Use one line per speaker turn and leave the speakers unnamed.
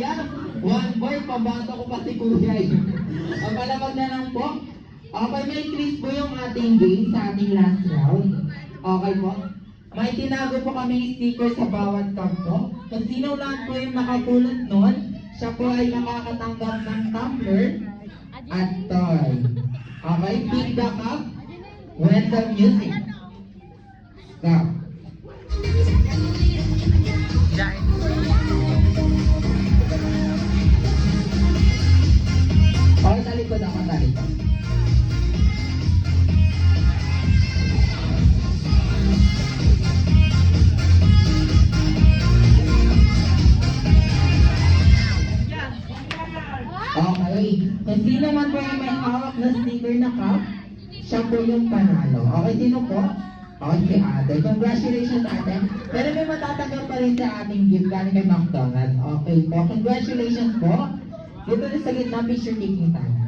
kuya. One boy, pambato ko pa si kuya eh. Ang palamag na lang po. Okay, may quiz po yung ating game sa ating last round. Okay po. May tinago po kami sticker sa bawat kampo. Kung sino lang po yung nakapulot nun, siya po ay makakatanggap ng tumbler at toy. Okay, pick the cup when the music stop. Okay, talikod ako, talikod. Okay. Kung sino man po yung may hawak na sticker na cup, siya po yung panalo. Okay, sino po? Okay, si ate. Congratulations, ate. Pero may matatanggap pa rin sa ating gift galing kay McDonald's. Okay po. Congratulations po. Dito na sa gitna, picture taking time.